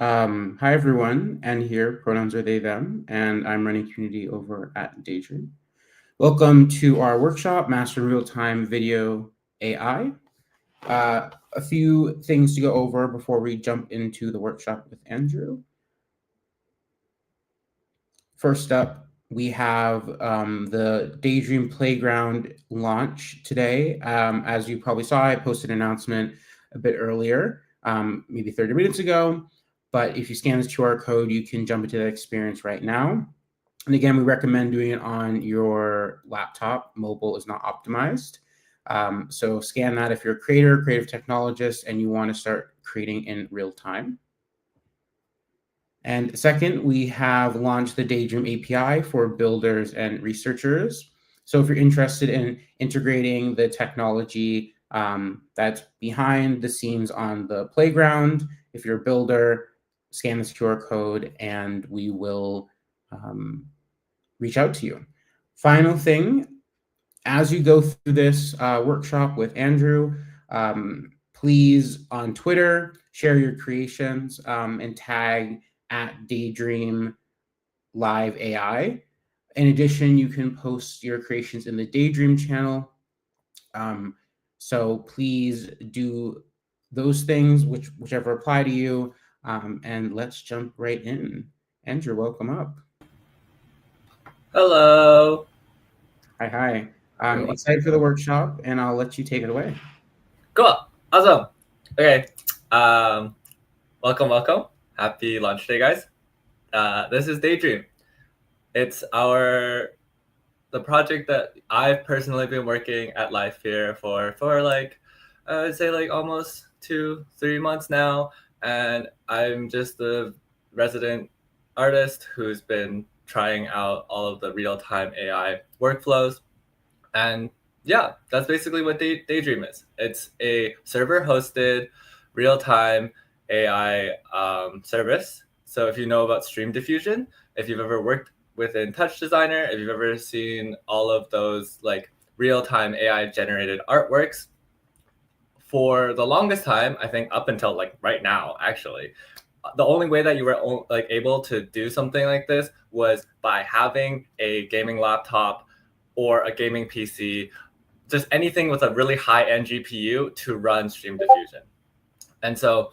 Hi everyone, and here pronouns are they, them, and I'm running community over at Daydream. Welcome to our workshop, Master Real-Time Video AI. A few things to go over before we jump into the workshop with Andrew. First up, we have the Daydream Playground launch today. As you probably saw, I posted an announcement a bit earlier, maybe 30 minutes ago. But if you scan this QR code, you can jump into that experience right now. And again, we recommend doing it on your laptop. Mobile is not optimized. So scan that if you're a creator, creative technologist, and you want to start creating in real time. And second, we have launched the Daydream API for builders and researchers. So if you're interested in integrating the technology that's behind the scenes on the playground, if you're a builder, scan this QR code and we will reach out to you. Final thing, as you go through this workshop with Andrew, please on Twitter, share your creations and tag at Daydream Live AI. In addition, you can post your creations in the Daydream channel. So please do those things, whichever apply to you. And let's jump right in. Andrew, welcome up. Hello. Hi. I'm excited for the workshop, and I'll let you take it away. Cool. Awesome. Okay. Welcome. Happy launch day, guys. This is Daydream. It's the project that I've personally been working at Life here for like I would say like almost 2-3 months now, and I'm just the resident artist who's been trying out all of the real-time AI workflows. And yeah, that's basically what Daydream is. It's a server-hosted, real-time AI service. So if you know about stream diffusion, if you've ever worked within Touch Designer, if you've ever seen all of those like real-time AI-generated artworks, for the longest time, I think up until like right now, actually, the only way that you were like able to do something like this was by having a gaming laptop or a gaming PC, just anything with a really high-end GPU to run stream diffusion. And so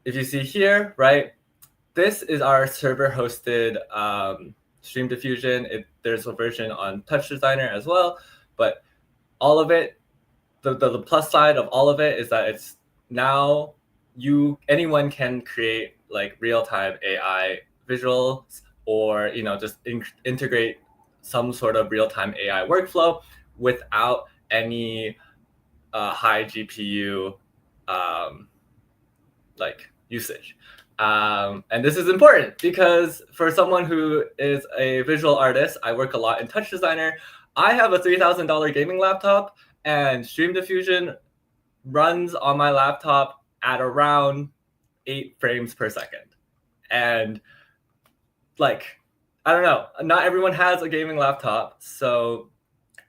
if you see here, right, this is our server-hosted stream diffusion. There's a version on Touch Designer as well, but all of it, the plus side of all of it is that it's now anyone can create like real-time AI visuals or just integrate some sort of real-time AI workflow without any high GPU like usage. And this is important because for someone who is a visual artist, I work a lot in Touch Designer. I have a $3,000 gaming laptop, and Stream Diffusion runs on my laptop at around 8 frames per second. And like, I don't know, not everyone has a gaming laptop. So,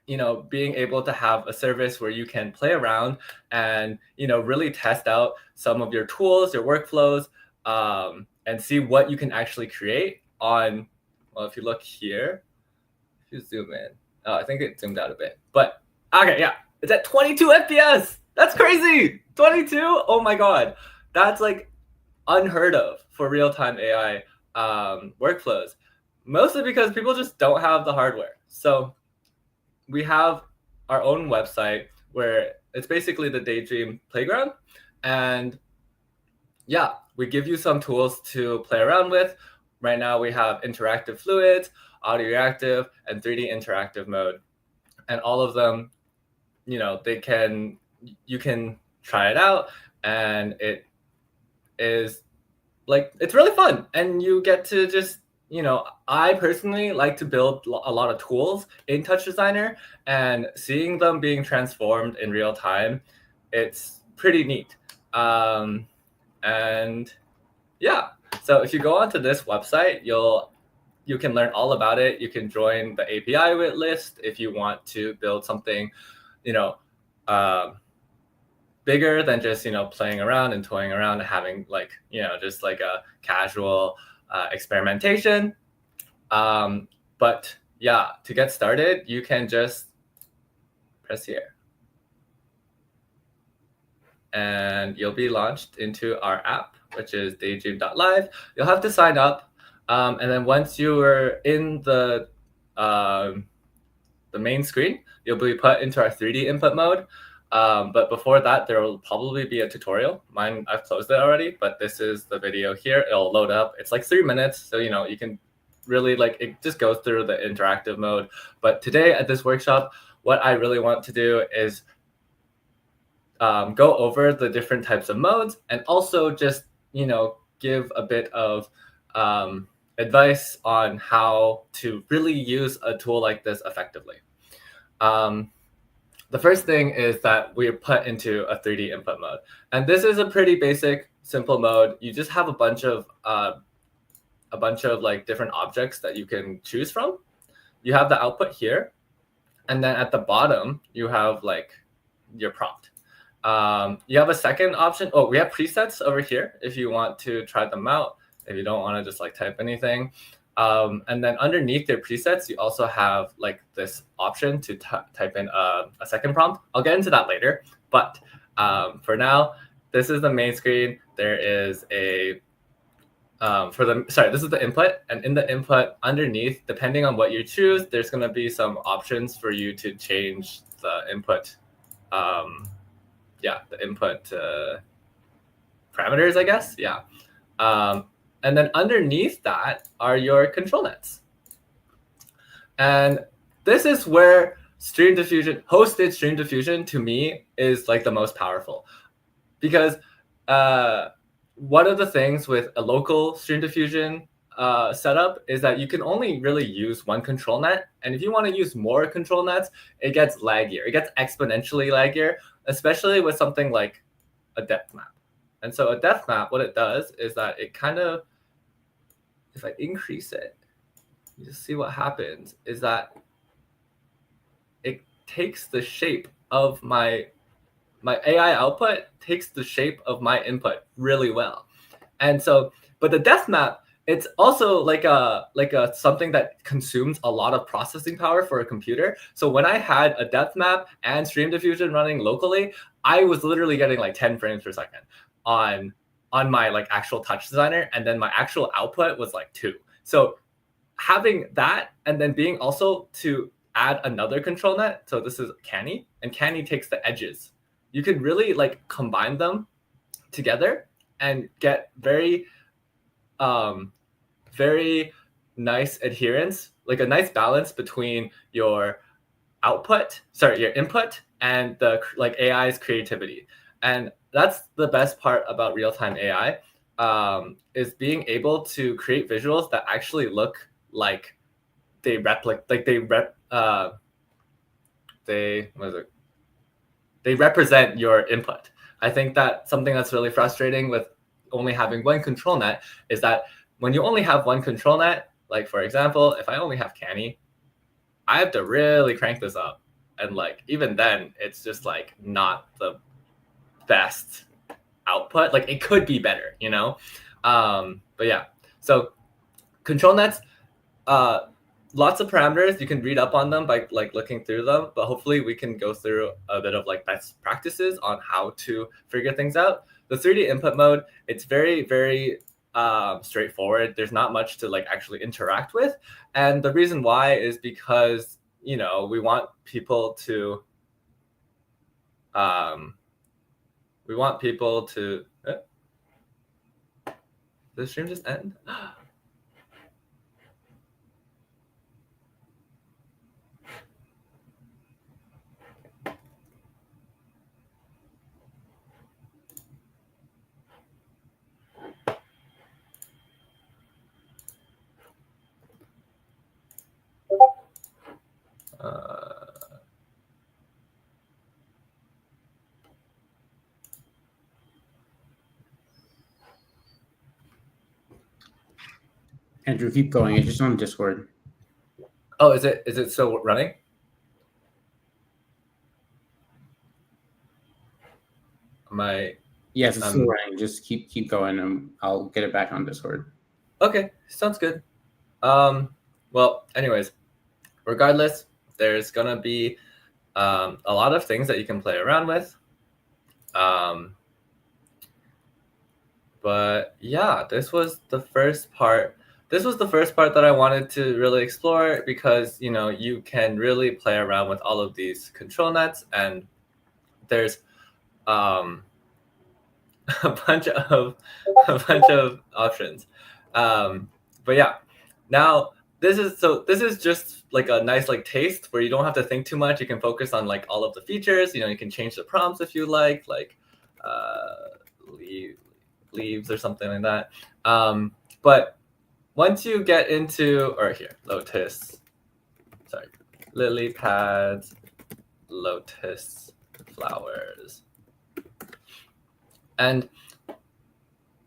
being able to have a service where you can play around and, really test out some of your tools, your workflows, and see what you can actually create on, well, if you look here, if you zoom in, I think it zoomed out a bit, but okay, yeah, it's at 22 FPS. That's crazy. 22. Oh my God. That's like unheard of for real-time AI workflows, mostly because people just don't have the hardware. So we have our own website where it's basically the Daydream playground. And yeah, we give you some tools to play around with. Right now we have interactive fluids, audio reactive, and 3D interactive mode. And all of them, you can try it out, and it is like, it's really fun. And you get to just, I personally like to build a lot of tools in Touch Designer, and seeing them being transformed in real time, it's pretty neat. And yeah, so if you go onto this website, you can learn all about it. You can join the API list if you want to build something, bigger than just, playing around and toying around and having like, just like a casual experimentation. But yeah, to get started, you can just press here. And you'll be launched into our app, which is daydream.live. You'll have to sign up. And then once you are in the main screen, you'll be put into our 3D input mode. But before that, there will probably be a tutorial. Mine, I've closed it already, but this is the video here. It'll load up. It's like 3 minutes. So, you can really it just goes through the interactive mode. But today at this workshop, what I really want to do is go over the different types of modes and also just, give a bit of advice on how to really use a tool like this effectively. The first thing is that we're put into a 3D input mode. And this is a pretty basic, simple mode. You just have a bunch of like different objects that you can choose from. You have the output here. And then at the bottom, you have like your prompt. You have a second option. Oh, we have presets over here if you want to try them out, if you don't want to just like type anything. And then underneath your presets, you also have like this option to type in a second prompt. I'll get into that later. But for now, this is the main screen. There is a this is the input, and in the input underneath, depending on what you choose, there's going to be some options for you to change the input. The input parameters, I guess. Yeah. And then underneath that are your control nets. And this is where hosted Stream Diffusion to me is like the most powerful, because one of the things with a local Stream Diffusion setup is that you can only really use one control net. And if you want to use more control nets, it gets laggier. It gets exponentially laggier, especially with something like a depth map. And so a depth map, what it does is that it kind of, if I increase it, you just see what happens is that it takes the shape of my AI output takes the shape of my input really well. And so, but the depth map, it's also like a something that consumes a lot of processing power for a computer. So when I had a depth map and Stream Diffusion running locally, I was literally getting like 10 frames per second on my like actual touch designer, and then my actual output was like 2. So having that, and then being also to add another control net. So this is Canny, and Canny takes the edges. You can really like combine them together and get very nice adherence, like a nice balance between your input and the like AI's creativity. And that's the best part about real-time AI, is being able to create visuals that actually look like they represent your input. I think that something that's really frustrating with only having one control net is that when you only have one control net, like for example, if I only have Canny, I have to really crank this up. And like, even then, it's just like not the best output. Like it could be better, But yeah, so control nets, lots of parameters. You can read up on them by like looking through them, but hopefully we can go through a bit of like best practices on how to figure things out. The 3D input mode, it's very, very straightforward. There's not much to like actually interact with. And the reason why is because, we want people to did the stream just end? Andrew, keep going. It's just on Discord. Oh, is it still running? my Yes, it's still running. Just keep going, and I'll get it back on Discord. Okay, sounds good. Well, anyways, regardless, there's gonna be a lot of things that you can play around with. But yeah, this was the first part. This was the first part that I wanted to really explore because, you know, you can really play around with all of these control nets, and there's a bunch of options. But yeah, now this is just like a nice like taste where you don't have to think too much. You can focus on like all of the features. You know, you can change the prompts if you like leaves or something like that. But once you get into, or here, lily pads, lotus flowers. And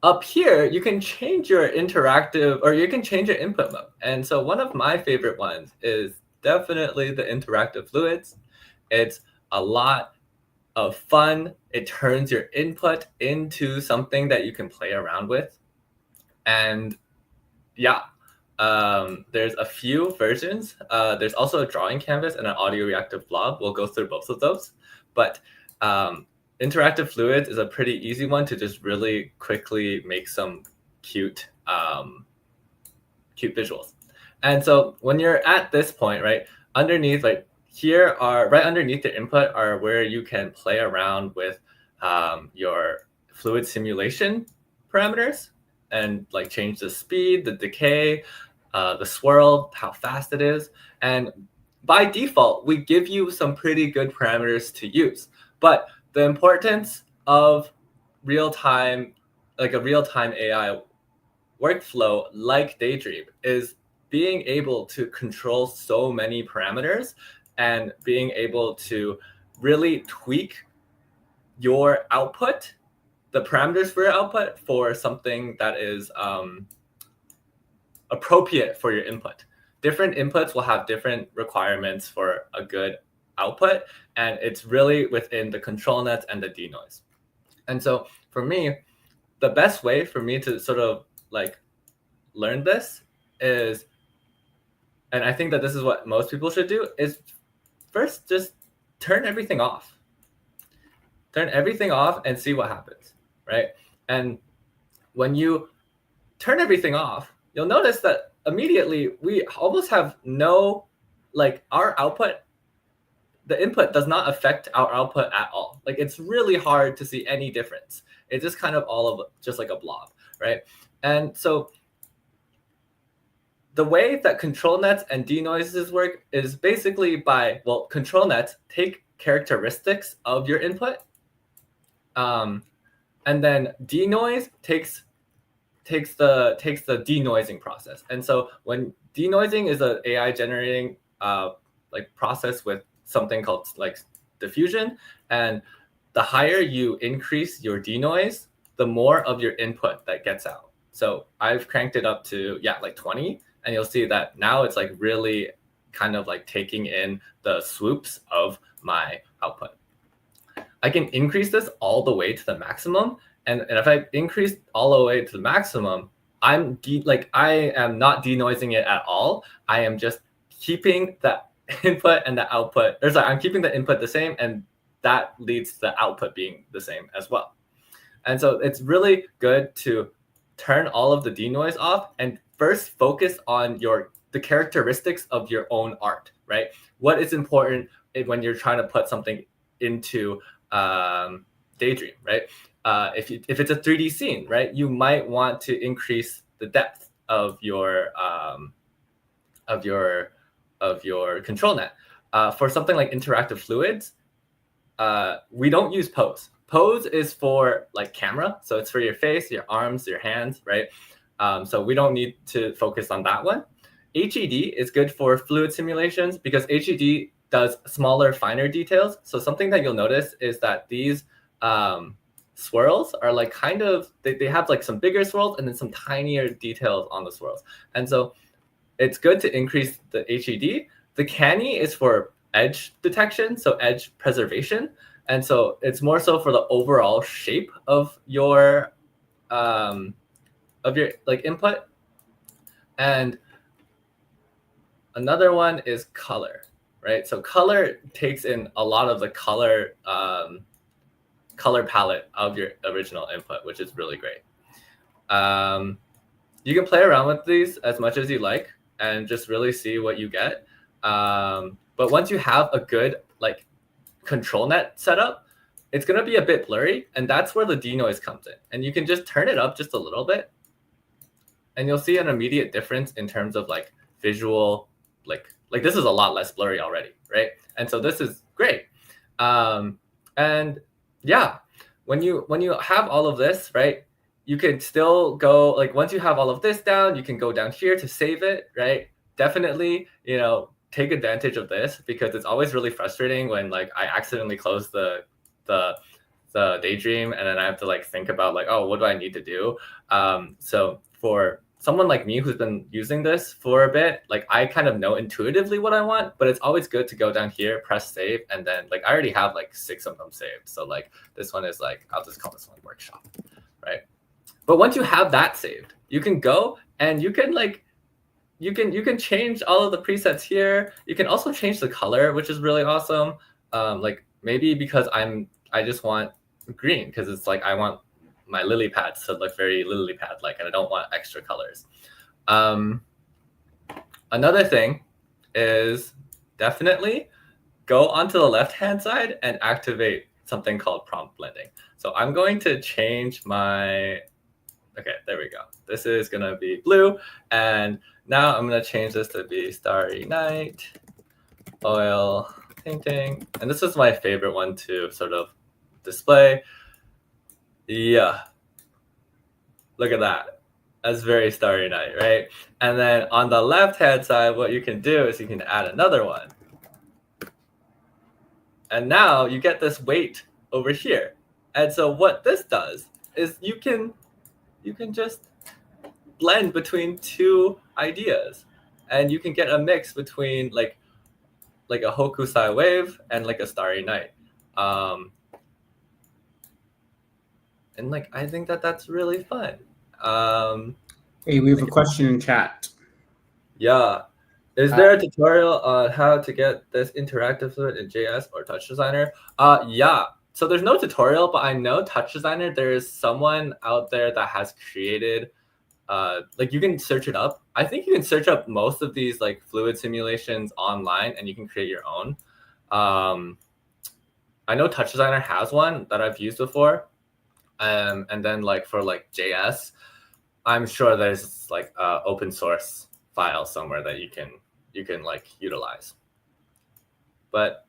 up here, you can change your interactive, or you can change your input mode. And so one of my favorite ones is definitely the interactive fluids. It's a lot of fun. It turns your input into something that you can play around with. And yeah, there's a few versions. There's also a drawing canvas and an audio reactive blob. We'll go through both of those. But interactive fluids is a pretty easy one to just really quickly make some cute visuals. And so when you're at this point, right, underneath, like here are right underneath the input are where you can play around with your fluid simulation parameters and like change the speed, the decay, the swirl, how fast it is. And by default, we give you some pretty good parameters to use. But the importance of real-time, like a real-time AI workflow like Daydream is being able to control so many parameters and being able to really tweak your output, the parameters for your output, for something that is appropriate for your input. Different inputs will have different requirements for a good output, and it's really within the control nets and the denoise. And so for me, the best way for me to sort of like learn this is, and I think that this is what most people should do, is first just turn everything off. Turn everything off and see what happens, right? And when you turn everything off, you'll notice that immediately we almost have no, like our output, the input does not affect our output at all. Like it's really hard to see any difference. It's just kind of all of just like a blob, right? And so the way that control nets and denoises work is basically by, well, control nets take characteristics of your input, and then denoise takes the denoising process. And so when denoising is an AI generating like process with something called like diffusion, and the higher you increase your denoise, the more of your input that gets out. So I've cranked it up to like 20, and you'll see that now it's like really kind of like taking in the swoops of my output. I can increase this all the way to the maximum, and if I increase all the way to the maximum, I am not denoising it at all. I am just keeping the input and the output, I'm keeping the input the same, and that leads to the output being the same as well. And so it's really good to turn all of the denoise off and first focus on the characteristics of your own art, right? What is important when you're trying to put something into Daydream, right? If it's a 3D scene, right, you might want to increase the depth of your control net. For something like interactive fluids, we don't use pose. Pose is for like camera, so it's for your face, your arms, your hands, right? So we don't need to focus on that one. HED is good for fluid simulations because HED does smaller, finer details. So something that you'll notice is that these swirls are like kind of, they have like some bigger swirls and then some tinier details on the swirls. And so it's good to increase the HED. The canny is for edge detection, so edge preservation. And so it's more so for the overall shape of your like input. And another one is color, right? So color takes in a lot of the color palette of your original input, which is really great. You can play around with these as much as you like and just really see what you get. But once you have a good like control net setup, it's going to be a bit blurry, and that's where the denoise comes in. And you can just turn it up just a little bit, and you'll see an immediate difference in terms of like visual, like this is a lot less blurry already, right? And so this is great. And yeah, when you have all of this, right, you can still go, like once you have all of this down, you can go down here to save it, right? Definitely, you know, take advantage of this, because it's always really frustrating when like I accidentally close the Daydream, and then I have to like think about like, oh, what do I need to do? So for someone like me who's been using this for a bit, like I kind of know intuitively what I want, but it's always good to go down here, press save, and then like I already have like 6 of them saved. So like this one is like, I'll just call this one workshop, right? But once you have that saved, you can go and you can like, you can change all of the presets here. You can also change the color, which is really awesome. Like maybe because I just want green, because it's like I want my lily pads to look very lily pad like, and I don't want extra colors. Another thing is definitely go onto the left hand side and activate something called prompt blending. So I'm going to change my, okay, there we go. This is gonna be blue, and now I'm gonna change this to be Starry Night, oil painting, and this is my favorite one to sort of display. Yeah, look at that. That's very Starry Night, right? And then on the left-hand side, what you can do is you can add another one. And now you get this weight over here. And so what this does is you can just blend between 2 ideas, and you can get a mix between like a Hokusai wave and like a Starry Night. And like I think that's really fun. Hey, we have a question in chat. Yeah. Is there a tutorial on how to get this interactive fluid in JS or Touch Designer? Yeah. So there's no tutorial, but I know Touch Designer, there is someone out there that has created, like you can search it up. I think you can search up most of these like fluid simulations online, and you can create your own. I know Touch Designer has one that I've used before. And then like for like JS, I'm sure there's like open source file somewhere that you can like utilize. But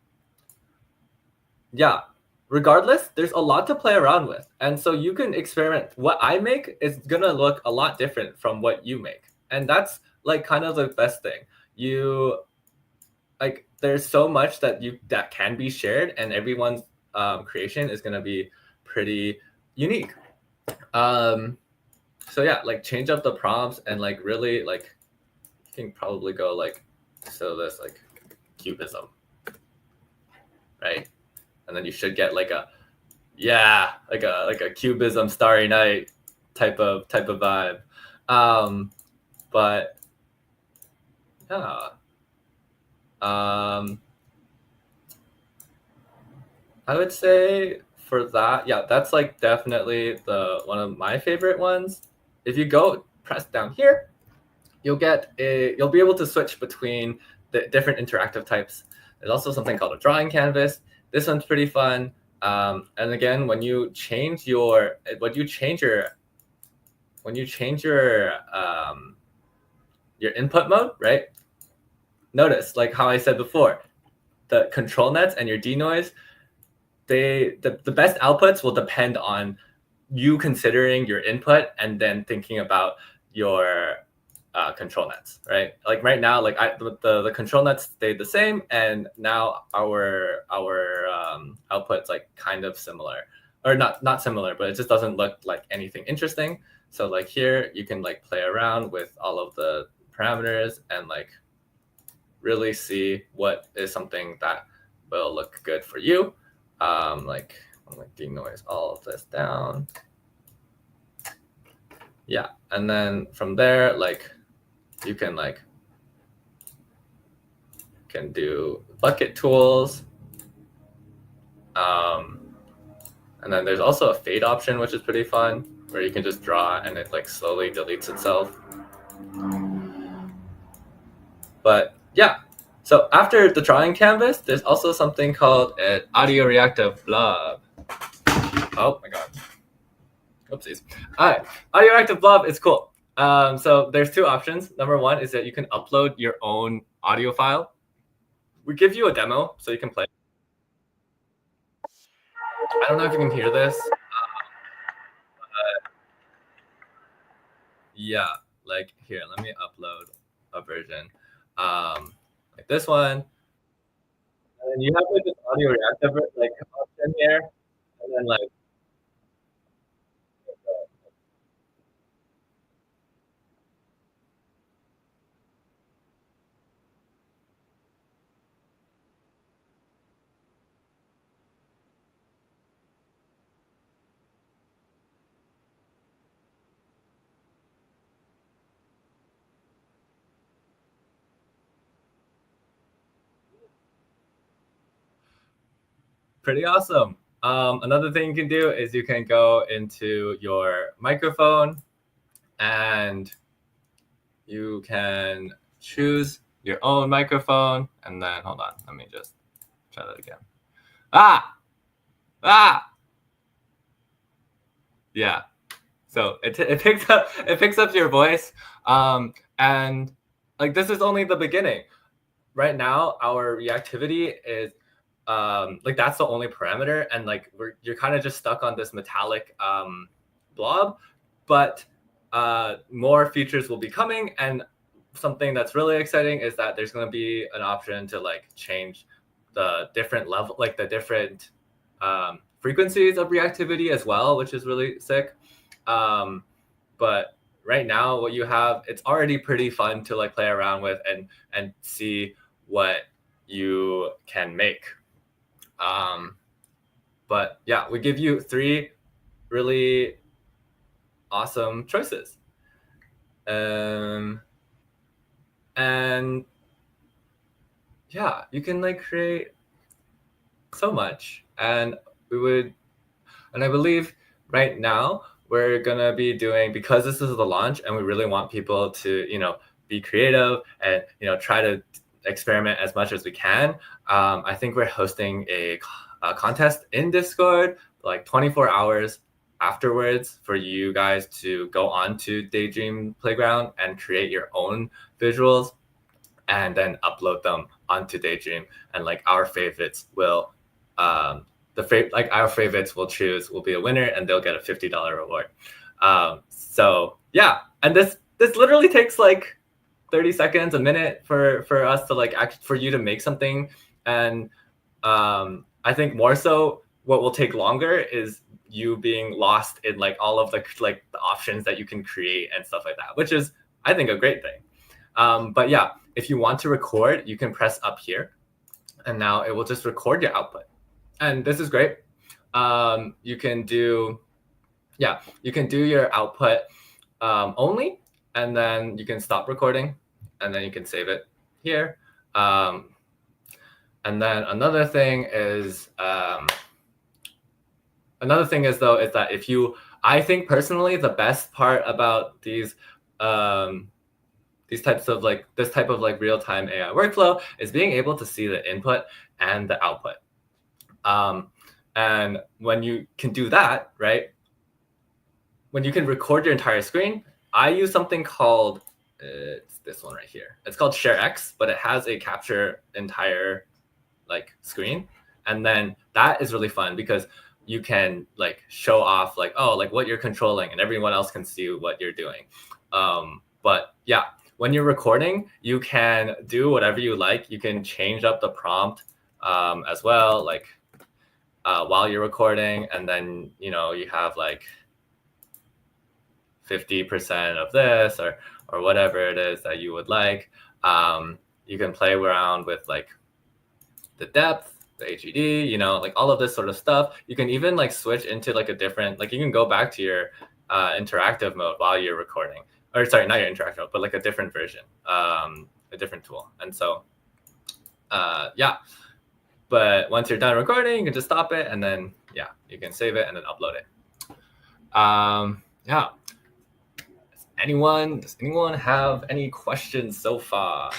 yeah, regardless, there's a lot to play around with, and so you can experiment. What I make is gonna look a lot different from what you make, and that's like kind of the best thing. You like, there's so much that can be shared, and everyone's creation is gonna be pretty unique. So yeah, like change up the prompts, and like really like you can probably go like, so this like cubism, right? And then you should get like a, yeah, like a cubism Starry Night type of vibe. But yeah, I would say for that, yeah, that's like definitely one of my favorite ones. If you go press down here, you'll be able to switch between the different interactive types. There's also something called a drawing canvas. This one's pretty fun. And again, when you change your input mode, right? Notice like how I said before, the control nets and your denoise, the best outputs will depend on you considering your input and then thinking about your control nets, right? Like right now, like the control nets stayed the same, and now our output's like kind of similar, or not similar, but it just doesn't look like anything interesting. So like here, you can like play around with all of the parameters and like really see what is something that will look good for you. like I'm like denoise all of this down. Yeah, and then from there, like you can do bucket tools. And then there's also a fade option, which is pretty fun, where you can just draw and it like slowly deletes itself. But yeah, so after the drawing canvas, there's also something called an audio reactive blob. Oh my god. Oopsies. All right, audio reactive blob is cool. So there's two options. Number one is that you can upload your own audio file. We give you a demo so you can play. I don't know if you can hear this. Yeah, like here, let me upload a version. Like this one. And you have like this audio reactive like option here, and then like pretty awesome. Another thing you can do is you can go into your microphone and you can choose your own microphone, and then hold on, let me just try that again. Yeah, so it picks up your voice, and like this is only the beginning. Right now our reactivity is like that's the only parameter, and like you're kind of just stuck on this metallic blob, but more features will be coming, and something that's really exciting is that there's going to be an option to like change the different level, like the different frequencies of reactivity as well, which is really sick. But right now what you have, it's already pretty fun to like play around with and see what you can make. But yeah, we give you 3 really awesome choices. And yeah, you can like create so much. And I believe right now we're gonna be doing, because this is the launch and we really want people to, be creative and, try to experiment as much as we can. I think we're hosting a contest in Discord, like 24 hours afterwards, for you guys to go on to Daydream Playground and create your own visuals and then upload them onto Daydream. And like our favorites will our favorites will be a winner, and they'll get a $50 reward. So yeah, and this literally takes like 30 seconds, a minute for us to like for you to make something. And I think more so what will take longer is you being lost in like all of the options that you can create and stuff like that, which is, I think, a great thing. But yeah, if you want to record, you can press up here, and now it will just record your output. And this is great. You can do your output only, and then you can stop recording, and then you can save it here. And then another thing is that I think personally the best part about this type of real-time AI workflow is being able to see the input and the output. And when you can do that, right? When you can record your entire screen, I use something called, it's this one right here. It's called ShareX, but it has a capture entire like screen. And then that is really fun because you can like show off like, oh, like what you're controlling, and everyone else can see what you're doing. But yeah, when you're recording, you can do whatever you like. You can change up the prompt as well, like while you're recording, and then you have like 50% of this or whatever it is that you would like. You can play around with like the depth. the HED, you know, like all of this sort of stuff. You can even like switch into like a different, like you can go back to your interactive mode while you're recording, or sorry, not your interactive mode, but like a different version, a different tool. And so, yeah, but once you're done recording, you can just stop it, and then yeah, you can save it and then upload it. Yeah. Does anyone have any questions so far?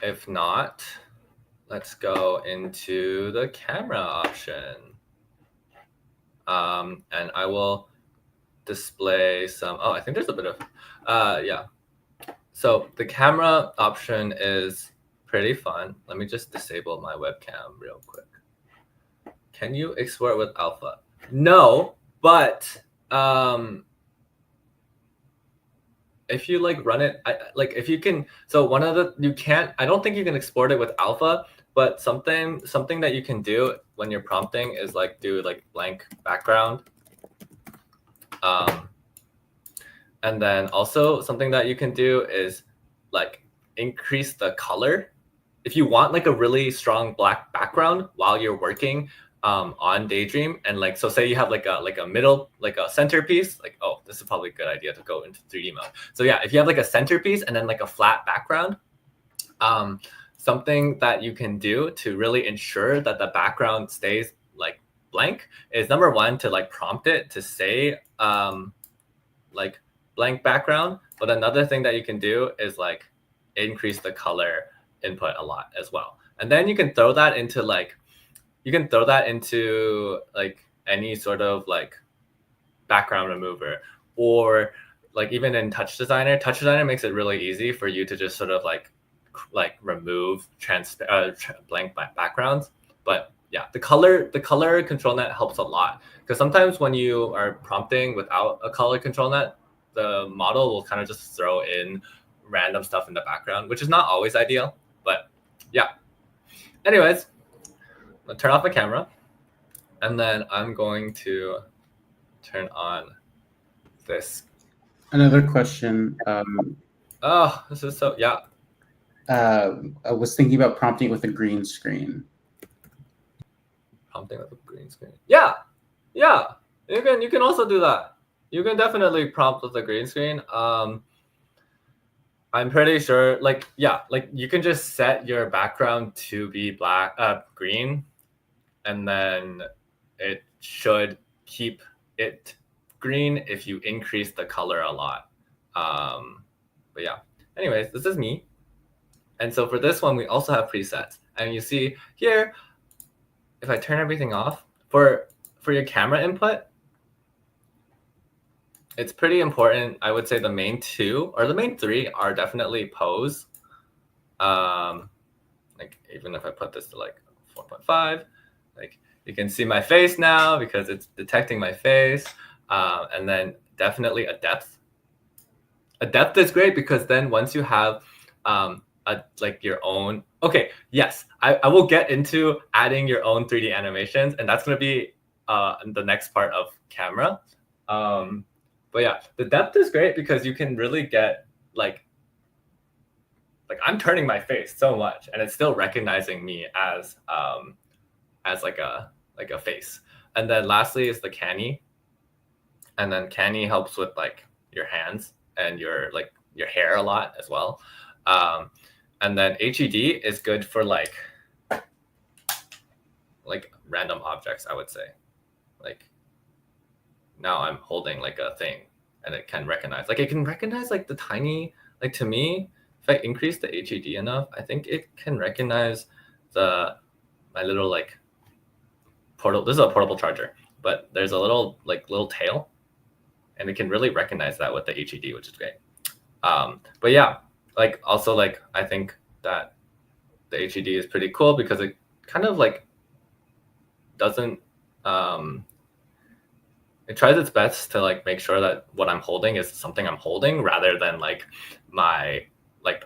If not, let's go into the camera option. And I will display some, oh, I think there's a bit of, yeah. So the camera option is pretty fun. Let me just disable my webcam real quick. Can you export with alpha? No, but if you like run it, like if you can, so one of the, you can't, I don't think you can export it with alpha, but something that you can do when you're prompting is like do like blank background. And then also something that you can do is like increase the color. If you want like a really strong black background while you're working on Daydream, and like, so say you have like a middle, like a centerpiece, like, oh, this is probably a good idea to go into 3D mode. So yeah, if you have like a centerpiece and then like a flat background, something that you can do to really ensure that the background stays like blank is number one, to like prompt it to say like blank background. But another thing that you can do is like increase the color input a lot as well. And then you can throw that into like, any sort of like background remover, or like even in Touch Designer makes it really easy for you to just sort of like remove blank backgrounds. But yeah, the color control net helps a lot, because sometimes when you are prompting without a color control net, the model will kind of just throw in random stuff in the background, which is not always ideal. But yeah, anyways, I'll turn off my camera, and then I'm going to turn on this. Another question. Oh, this is so, yeah. I was thinking about prompting with a green screen. Prompting with a green screen. Yeah. You can also do that. You can definitely prompt with a green screen. I'm pretty sure, like, yeah, like you can just set your background to be green, and then it should keep it green if you increase the color a lot. But yeah, anyways, this is me. And so for this one, we also have presets. And you see here, if I turn everything off, for your camera input, it's pretty important. I would say the main two, or the main three, are definitely pose. Like even if I put this to like 4.5, like you can see my face now because it's detecting my face. And then definitely a depth. A depth is great because then once you have like your own, okay, yes, I will get into adding your own 3D animations, and that's going to be the next part of camera. But yeah, the depth is great because you can really get like I'm turning my face so much, and it's still recognizing me as like a face. And then lastly is the canny, and then canny helps with like your hands and your hair a lot as well. And then HED is good for like random objects, I would say. Like now I'm holding like a thing, and it can recognize, like the tiny, like to me, if I increase the HED enough, I think it can recognize my little like portable, this is a portable charger, but there's a little tail, and it can really recognize that with the HED, which is great. But yeah, like also like I think that the HED is pretty cool because it kind of like doesn't it tries its best to like make sure that what I'm holding is something I'm holding rather than like my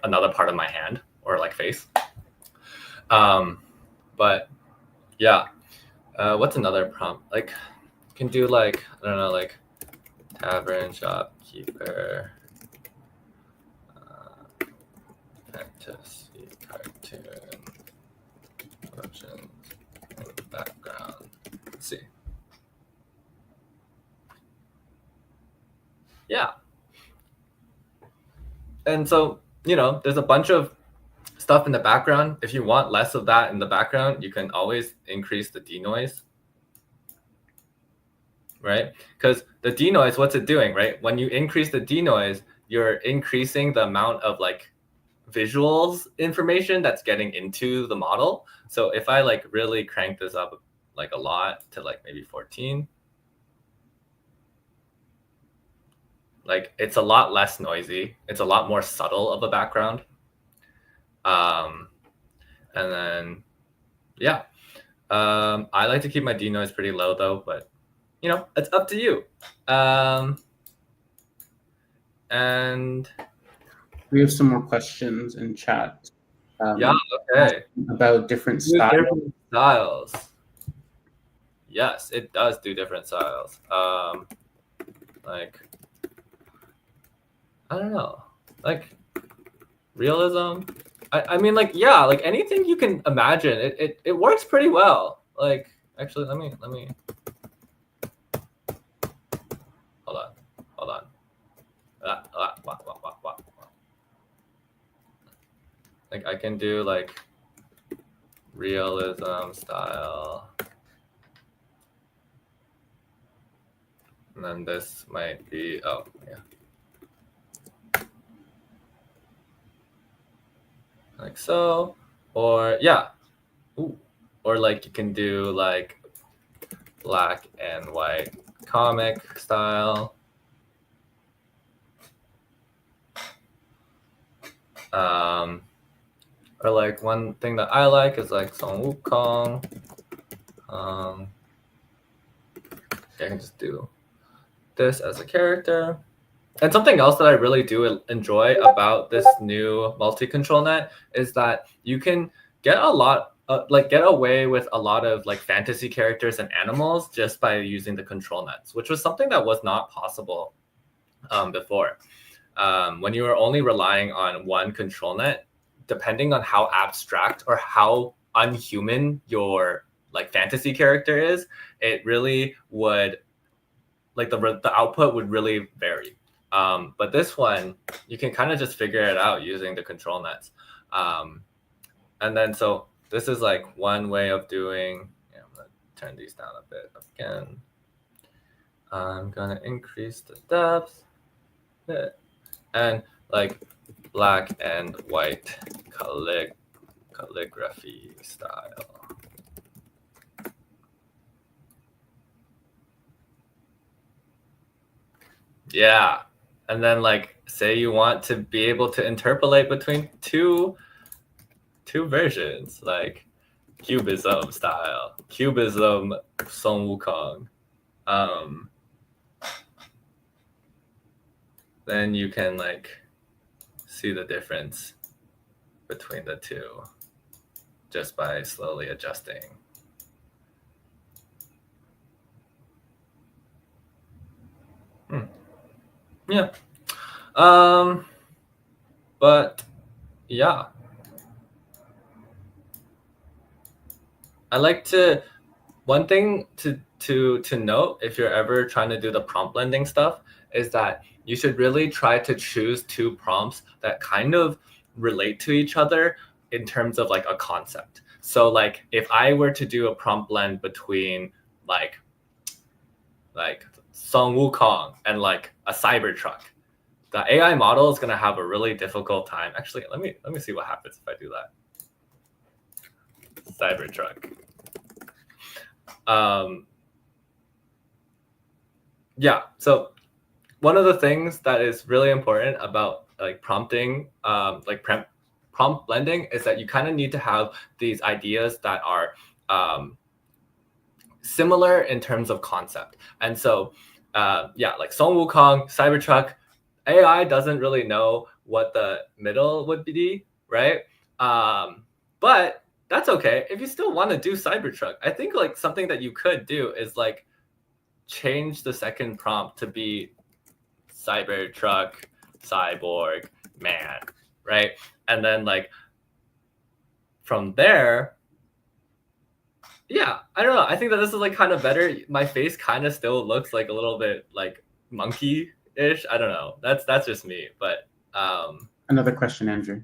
another part of my hand or like face. But yeah, What's another prompt? Like, you can do like, I don't know, like tavern shopkeeper, fantasy cartoon, options, and background. Let's see. Yeah. And so, you know, there's a bunch of stuff in the background. If you want less of that in the background, you can always increase the denoise, right? Because the denoise, what's it doing, right? When you increase the denoise, you're increasing the amount of like visuals information that's getting into the model. So if I like really crank this up like a lot to like maybe 14, like it's a lot less noisy. It's a lot more subtle of a background. And then, yeah, I like to keep my denoise pretty low though, but you know, it's up to you. And We have some more questions in chat. yeah, okay. About different styles. Different styles. Yes, it does do different styles. Like, I don't know, like realism. I mean, like, yeah, like anything you can imagine, it works pretty well. Like, actually, let me hold on. Like, I can do like realism style, and then this might be, oh yeah, like so, or yeah. Ooh. Or like you can do like black and white comic style. Or like one thing that I like is like Song Wukong. I can just do this as a character. And something else that I really do enjoy about this new multi-control net is that you can get a lot, get away with a lot of like fantasy characters and animals just by using the control nets, which was something that was not possible before. When you were only relying on one control net, depending on how abstract or how unhuman your like fantasy character is, it really would, like the output would really vary. But this one, you can kind of just figure it out using the control nets. And then, so this is like one way of doing, yeah, I'm gonna turn these down a bit again. I'm gonna increase the depth a bit. And like black and white calligraphy style. Yeah. And then like say you want to be able to interpolate between two versions, like cubism style, cubism Song Wukong. Then you can like see the difference between the two just by slowly adjusting. Yeah. But yeah, I like to, one thing to note if you're ever trying to do the prompt blending stuff is that you should really try to choose two prompts that kind of relate to each other in terms of like a concept. So like if I were to do a prompt blend between like Song Wukong and like a Cybertruck, the AI model is going to have a really difficult time. Actually, let me see what happens if I do that. Cybertruck. Yeah, so one of the things that is really important about like prompting, prompt blending, is that you kind of need to have these ideas that are similar in terms of concept. And so, yeah, like Song Wukong, Cybertruck, AI doesn't really know what the middle would be, right? But that's okay. If you still want to do Cybertruck, I think like something that you could do is like change the second prompt to be Cybertruck, cyborg, man, right? And then like from there, yeah, I don't know. I think that this is like kind of better. My face kind of still looks like a little bit like monkey-ish. I don't know. That's just me. But Another question, Andrew.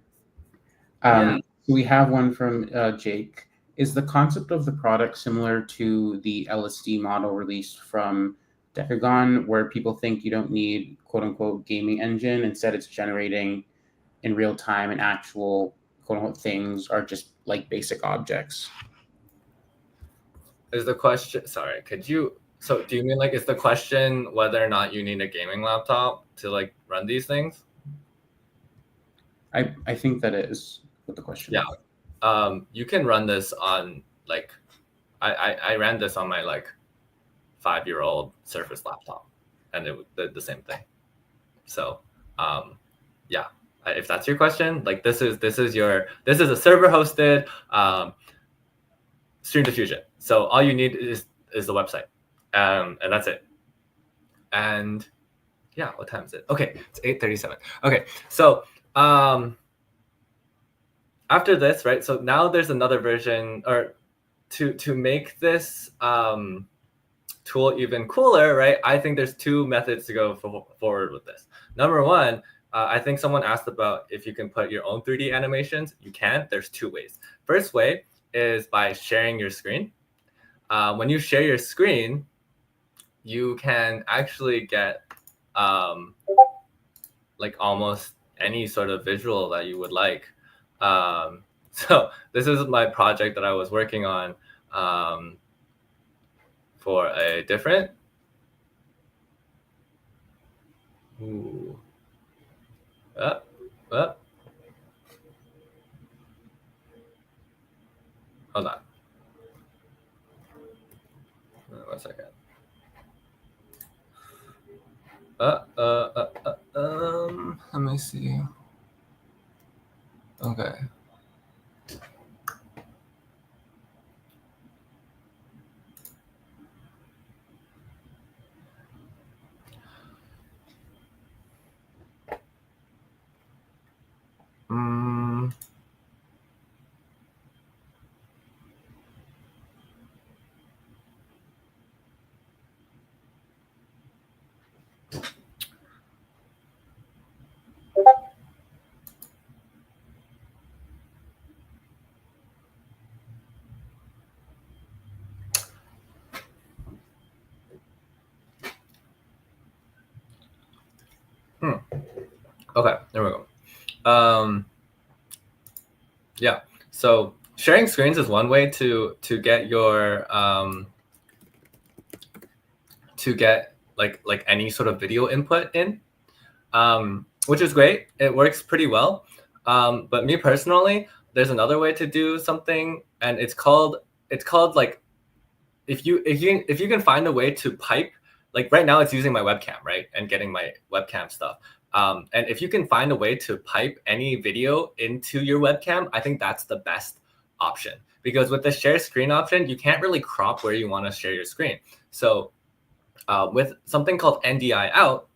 Yeah. We have one from Jake. Is the concept of the product similar to the LSD model released from Decagon, where people think you don't need quote unquote gaming engine? Instead, it's generating in real time and actual quote unquote things are just like basic objects. Is the question, sorry, could you, so do you mean like, is the question whether or not you need a gaming laptop to like run these things? I think that is what the question Yeah. is. You can run this on like, I ran this on my like 5-year-old Surface laptop and it did the same thing. So yeah, if that's your question, like this is a server hosted Stream Diffusion. So all you need is the website, and that's it. And yeah, what time is it? Okay, it's 8:37. Okay, so after this, right? So now there's another version, or to make this tool even cooler, right? I think there's two methods to go forward with this. Number one, I think someone asked about if you can put your own 3D animations. You can. There's two ways. First way is by sharing your screen. When you share your screen, you can actually get like almost any sort of visual that you would like. So this is my project that I was working on for a different. Ooh. Hold on. 1 second. Let me see. Okay. Okay, there we go. Yeah, so sharing screens is one way to get your to get like any sort of video input in, which is great. It works pretty well. But me personally, there's another way to do something, and it's called like if you can find a way to pipe, like right now it's using my webcam, right, and getting my webcam stuff. And if you can find a way to pipe any video into your webcam, I think that's the best option, because with the share screen option, you can't really crop where you want to share your screen. So with something called NDI out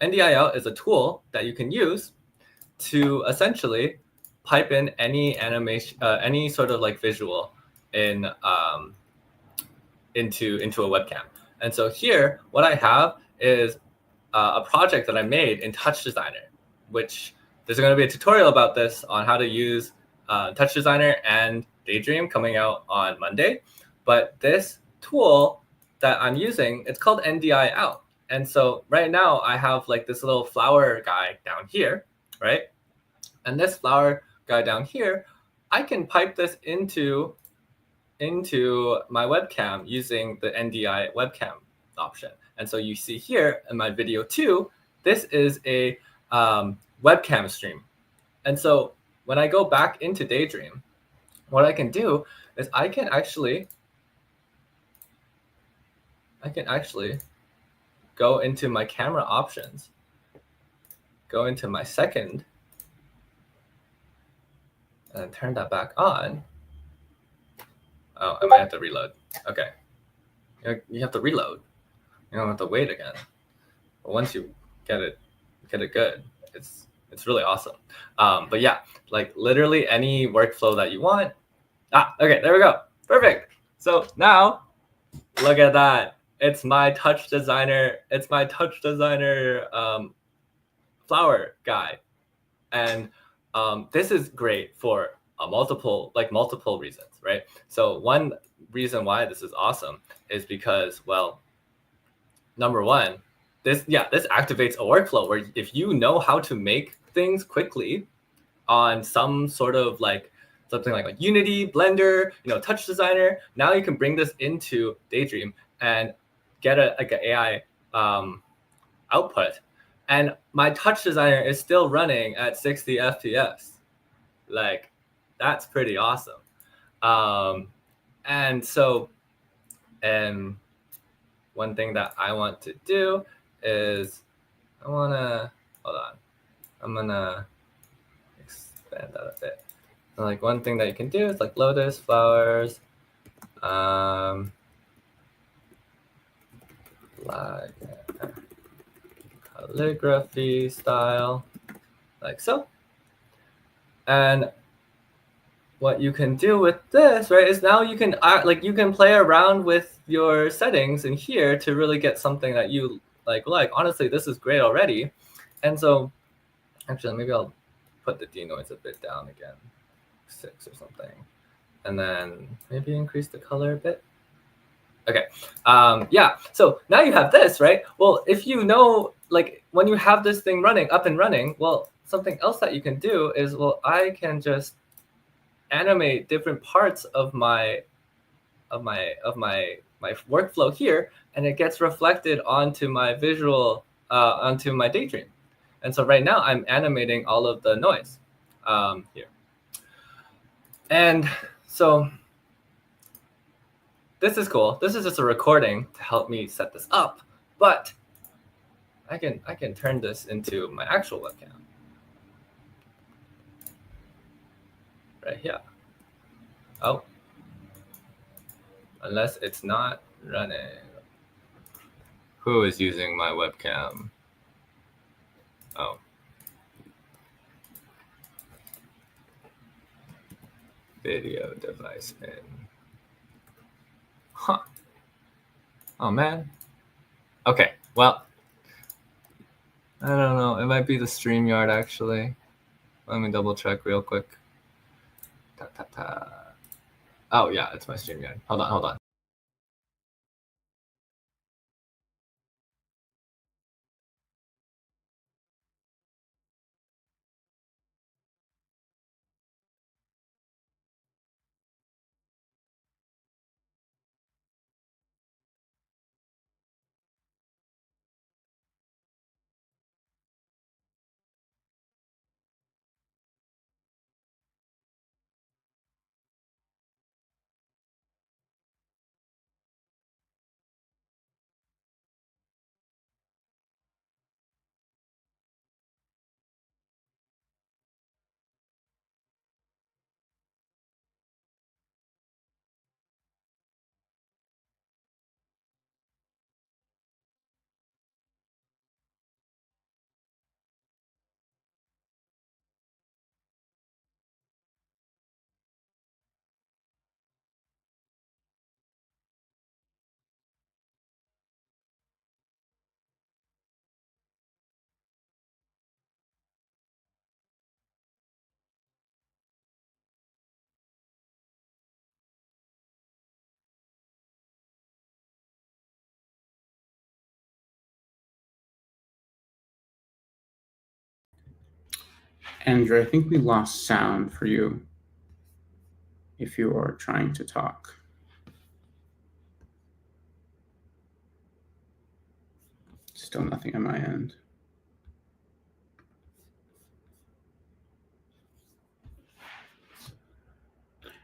is a tool that you can use to essentially pipe in any animation, any sort of like visual in into a webcam. And so here, what I have is a project that I made in Touch Designer, which there's going to be a tutorial about this on how to use Touch Designer and Daydream coming out on Monday. But this tool that I'm using, it's called NDI out. And so right now I have like this little flower guy down here, right? And this flower guy down here, I can pipe this into my webcam using the NDI webcam option. And so you see here in my video 2, this is a webcam stream. And so when I go back into Daydream, what I can do is I can actually go into my camera options, go into my second, and turn that back on. Oh, I might have to reload. Okay. You have to reload. You don't have to wait again. But once you get it good, it's really awesome. But yeah, like literally any workflow that you want. Okay, there we go. Perfect. So now look at that. It's my touch designer. It's my touch designer flower guy. And this is great for multiple reasons, right? So one reason why this is awesome is because, well, number one, this activates a workflow where if you know how to make things quickly on some sort of something like Unity, Blender, Touch Designer, now you can bring this into Daydream and get an AI output. And my Touch Designer is still running at 60 FPS. Like, that's pretty awesome. And so, and one thing that I want to do is hold on. I'm gonna expand that a bit. So like one thing that you can do is like lotus, flowers, like calligraphy style, like so. And what you can do with this, right, is now you can you can play around with your settings in here to really get something that you like. Honestly, this is great already. And so actually maybe I'll put the denoise a bit down again, 6 or something, and then maybe increase the color a bit. Okay. Yeah, so now you have this, right? Well, if you know, like when you have this thing up and running, well, something else that you can do is, well, I can just animate different parts of my workflow here, and it gets reflected onto my visual, onto my Daydream. And so right now I'm animating all of the noise here. And so this is cool. This is just a recording to help me set this up, but I can turn this into my actual webcam right here. Oh, unless it's not running. Who is using my webcam? Oh. Video device in. Huh. Oh man. Okay, well, I don't know. It might be the StreamYard actually. Let me double check real quick. Oh yeah, it's my StreamYard. Hold on. Andrew, I think we lost sound for you if you are trying to talk. Still nothing on my end.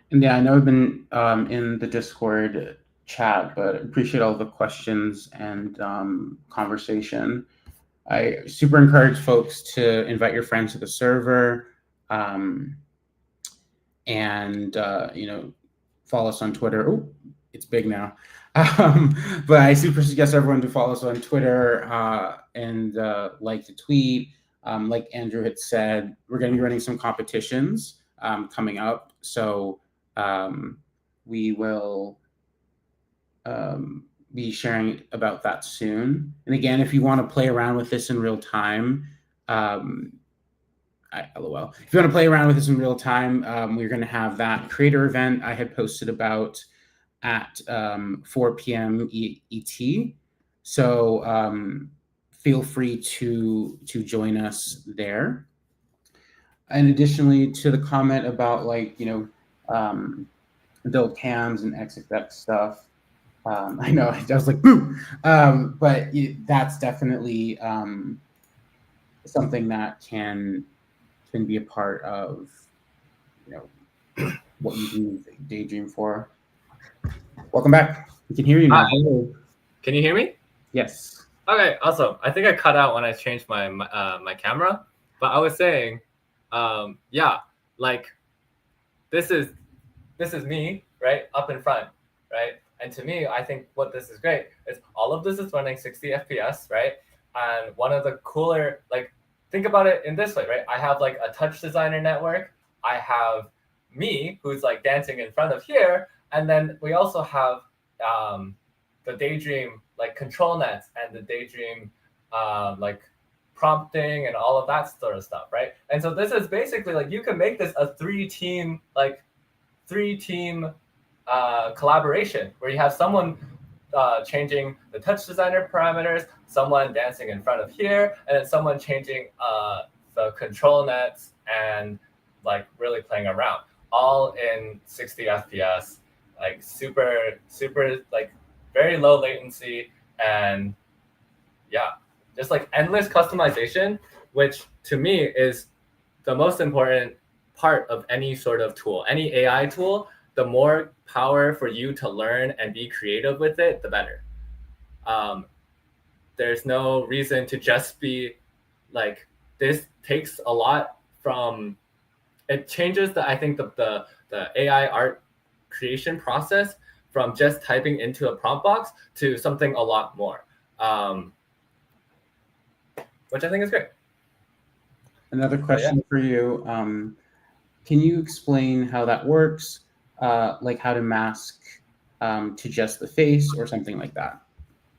And yeah, I know I've been in the Discord chat, but appreciate all the questions and conversation. I super encourage folks to invite your friends to the server, and follow us on Twitter. Oh, it's big now. But I super suggest everyone to follow us on Twitter and like to tweet. Like Andrew had said, we're going to be running some competitions coming up. So we will be sharing about that soon. And again, if you want to play around with this in real time, LOL. If you want to play around with this in real time, we're going to have that creator event I had posted about at 4 p.m. ET. So feel free to join us there. And additionally, to the comment about build cams and XFX stuff, I know I was like, boo! But that's definitely something that can be a part of what you use Daydream for. Welcome back. We can hear you now. Can you hear me? Yes. Okay, awesome. I think I cut out when I changed my my camera, but I was saying, yeah, like this is me, right, up in front, right? And to me, I think what this is great is all of this is running 60 FPS, right? And one of the cooler, like, think about it in this way, right? I have like a touch designer network. I have me who's like dancing in front of here, and then we also have the Daydream like control nets and the Daydream like prompting and all of that sort of stuff, right? And so this is basically like you can make this a three-team collaboration where you have someone changing the touch designer parameters, someone dancing in front of here, and then someone changing the control nets and like really playing around, all in 60 FPS, like super like very low latency, and yeah, just like endless customization, which to me is the most important part of any sort of tool, any AI tool. The more power for you to learn and be creative with it, the better. There's no reason to just be like, this takes a lot from, it changes I think the AI art creation process from just typing into a prompt box to something a lot more, which I think is great. Another question for you. Can you explain how that works? Like how to mask to just the face or something like that?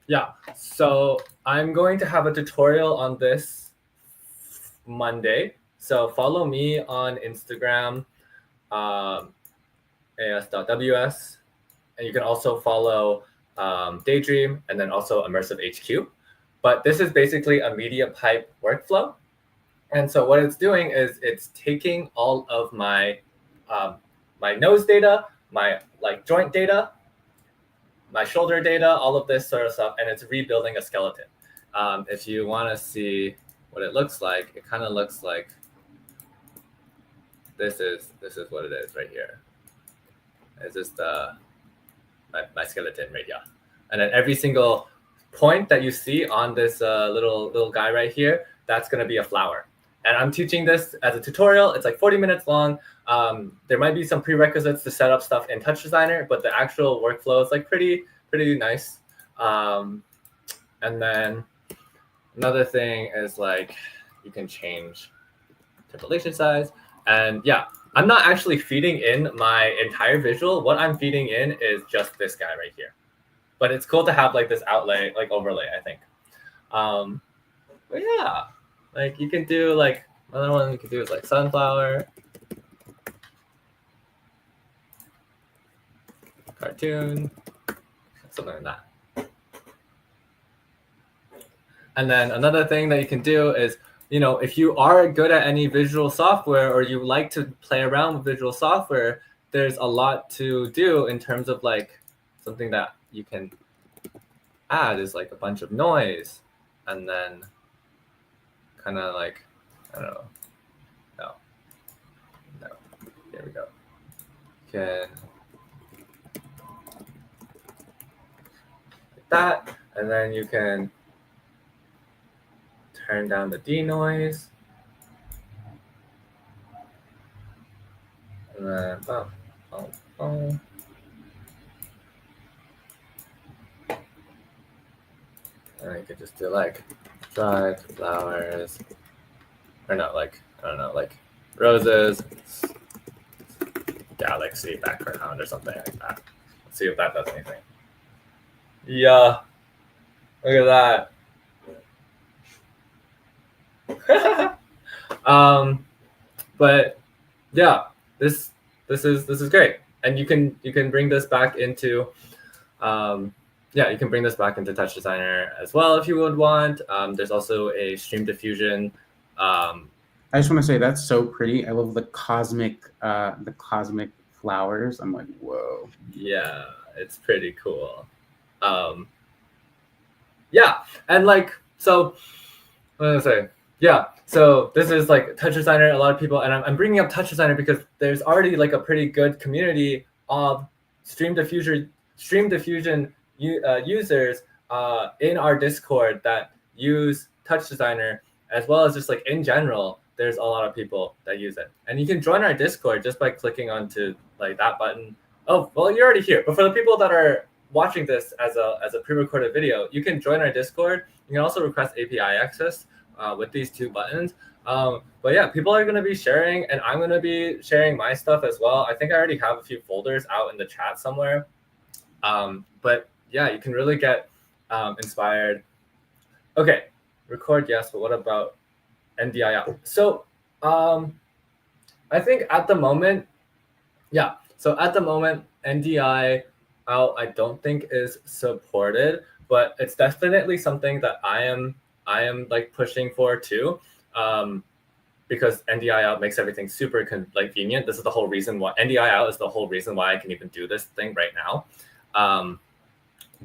Yeah, so I'm going to have a tutorial on this Monday. So follow me on Instagram, as.ws, and you can also follow Daydream and then also Immersive HQ. But this is basically a media pipe workflow. And so what it's doing is it's taking all of my my nose data, my like joint data, my shoulder data, all of this sort of stuff, and it's rebuilding a skeleton. If you want to see what it looks like, it kind of looks like this is what it is right here. It's just my skeleton right here, and then every single point that you see on this little guy right here, that's going to be a flower. And I'm teaching this as a tutorial. It's like 40 minutes long. There might be some prerequisites to set up stuff in Touch Designer, but the actual workflow is like pretty nice. And then another thing is like you can change interpolation size. And yeah, I'm not actually feeding in my entire visual. What I'm feeding in is just this guy right here. But it's cool to have like this outlay, like overlay, I think. But yeah, like you can do like another one you can do is like sunflower, cartoon, something like that. And then another thing that you can do is, you know, if you are good at any visual software or you like to play around with visual software, there's a lot to do in terms of like something that you can add is like a bunch of noise, and then kind of like, I don't know, no, here we go. You can like that, and then you can turn down the denoise, and then boom. And I could just do like dried flowers, or not, like, I don't know, like roses, galaxy background or something like that. Let's see if that does anything. Yeah, look at that. But yeah, this is great, and you can bring this back into yeah, you can bring this back into Touch Designer as well if you would want. There's also a Stream Diffusion. I just want to say that's so pretty. I love the cosmic flowers. I'm like, whoa. Yeah, it's pretty cool. Yeah, and like, so what did I say? Yeah, so this is like Touch Designer. A lot of people, and I'm bringing up Touch Designer because there's already like a pretty good community of Stream Diffusion users in our Discord that use Touch Designer, as well as just like in general. There's a lot of people that use it, and you can join our Discord just by clicking onto like that button. Oh, well, you're already here. But for the people that are watching this as a pre-recorded video, you can join our Discord. You can also request API access with these two buttons. But yeah, people are going to be sharing, and I'm going to be sharing my stuff as well. I think I already have a few folders out in the chat somewhere. But yeah, you can really get inspired. Okay, record, yes, but what about NDI out? So I think at the moment, yeah. So at the moment, NDI out, I don't think is supported, but it's definitely something that I am like pushing for too, because NDI out makes everything super convenient. This is the whole reason why NDI out is the whole reason why I can even do this thing right now.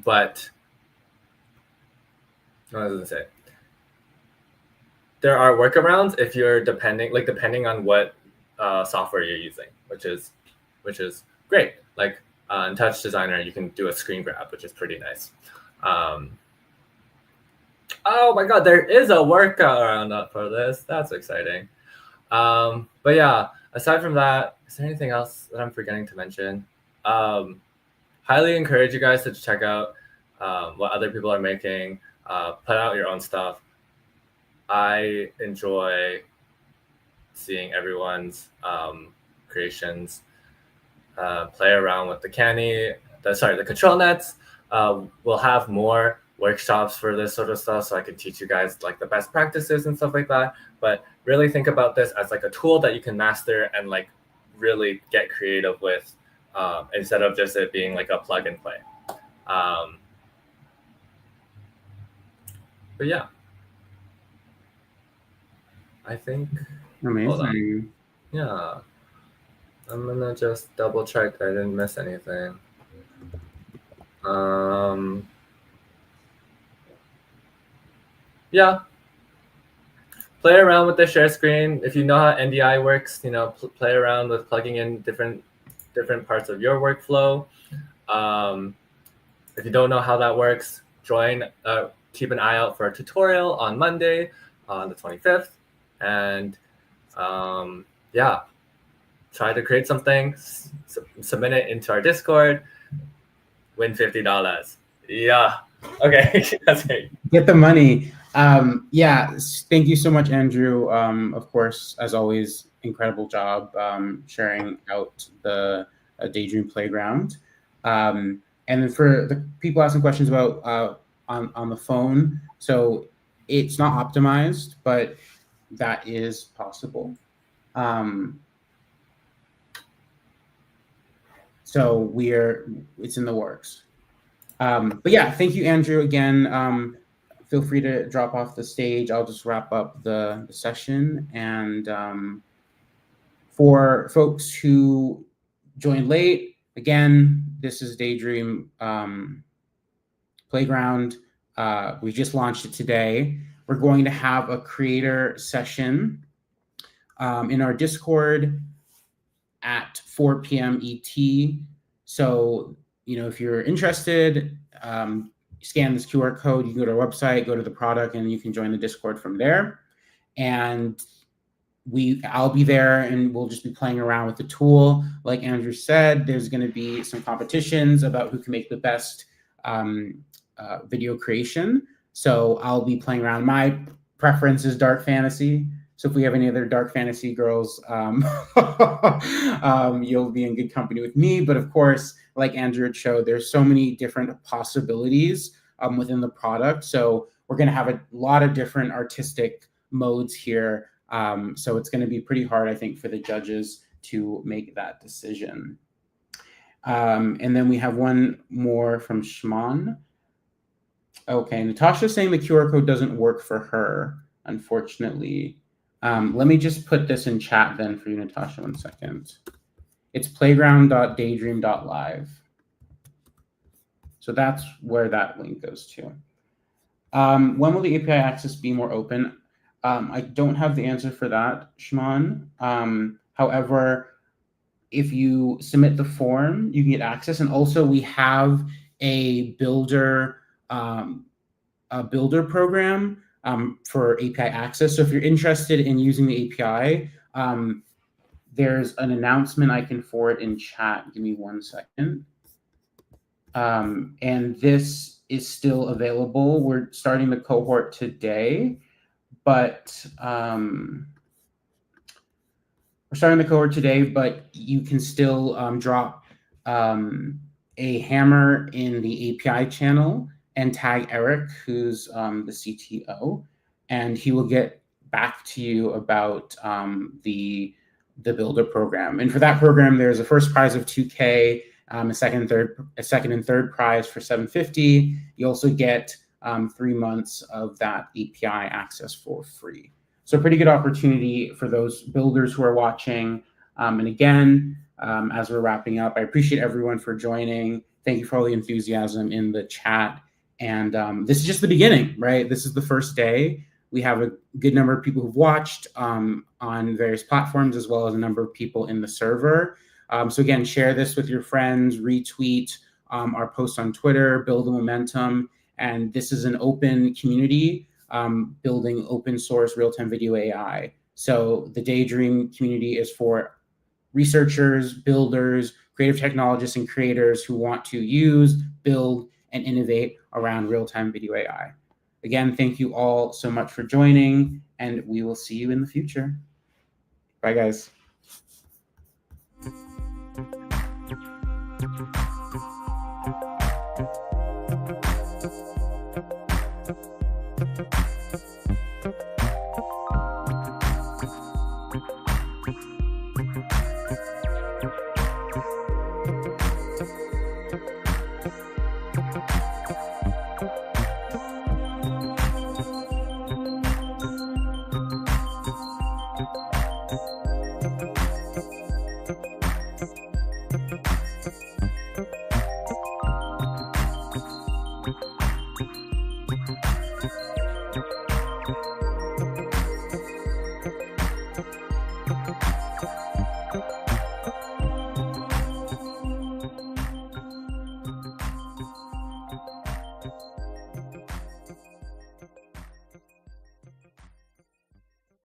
But what was I say? There are workarounds if you're depending on what software you're using, which is great. Like in Touch Designer, you can do a screen grab, which is pretty nice. Oh my God, there is a workaround for this. That's exciting. But yeah, aside from that, is there anything else that I'm forgetting to mention? Highly encourage you guys to check out what other people are making. Put out your own stuff. I enjoy seeing everyone's creations. Play around with the the control nets. We'll have more workshops for this sort of stuff, so I can teach you guys like the best practices and stuff like that. But really think about this as like a tool that you can master and like really get creative with, instead of just it being like a plug and play. But yeah, I think. Amazing. Yeah, I'm gonna just double check I didn't miss anything. Yeah, play around with the share screen. If you know how NDI works, play around with plugging in different parts of your workflow. If you don't know how that works, keep an eye out for a tutorial on Monday, on the 25th. And yeah, try to create something, submit it into our Discord, win $50. Yeah. Okay. That's it. Get the money. Yeah, thank you so much, Andrew. Of course, as always, incredible job sharing out the Daydream Playground. And then for the people asking questions about on the phone, so it's not optimized, but that is possible. So it's in the works. But yeah, thank you, Andrew, again. Feel free to drop off the stage. I'll just wrap up the session. And for folks who joined late, again, this is Daydream Playground. We just launched it today. We're going to have a creator session in our Discord at 4 p.m. ET. So, if you're interested, scan this QR code, you can go to our website, go to the product, and you can join the Discord from there. And I'll be there, and we'll just be playing around with the tool. Like Andrew said, there's going to be some competitions about who can make the best video creation. So I'll be playing around. My preference is dark fantasy. So if we have any other dark fantasy girls, you'll be in good company with me. But of course, like Andrew had showed, there's so many different possibilities within the product. So we're going to have a lot of different artistic modes here. So it's going to be pretty hard, I think, for the judges to make that decision. And then we have one more from Shman. Okay, Natasha's saying the QR code doesn't work for her, unfortunately. Let me just put this in chat then for you, Natasha, 1 second. It's playground.daydream.live. So that's where that link goes to. When will the API access be more open? I don't have the answer for that, Shman. However, if you submit the form, you can get access. And also we have a builder program for API access. So if you're interested in using the API, there's an announcement I can forward in chat. Give me 1 second. And this is still available. We're starting the cohort today, but you can still drop a hammer in the API channel and tag Eric, who's the CTO, and he will get back to you about the builder program. And for that program, there's a first prize of $2K, a second and third prize for $750. You also get 3 months of that API access for free. So pretty good opportunity for those builders who are watching. And again, as we're wrapping up, I appreciate everyone for joining. Thank you for all the enthusiasm in the chat. And this is just the beginning, right? This is the first day. We have a good number of people who've watched on various platforms, as well as a number of people in the server. So again, share this with your friends, retweet our posts on Twitter, build the momentum. And this is an open community building open source real-time video AI. So the Daydream community is for researchers, builders, creative technologists, and creators who want to use, build, and innovate around real-time video AI. Again, thank you all so much for joining, and we will see you in the future. Bye, guys.